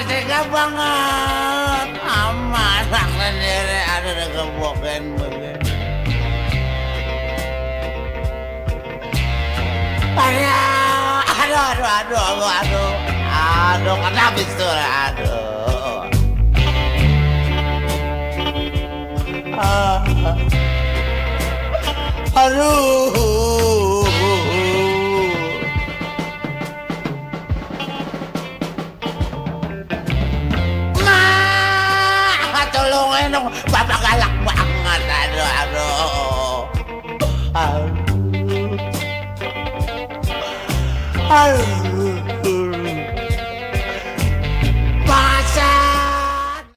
tega banget. Aman, anak sendiri ada ngegebukin begini. Aduh, kenapa itu? Aduh. Tolongin dong, Bapak galak banget. Aduh.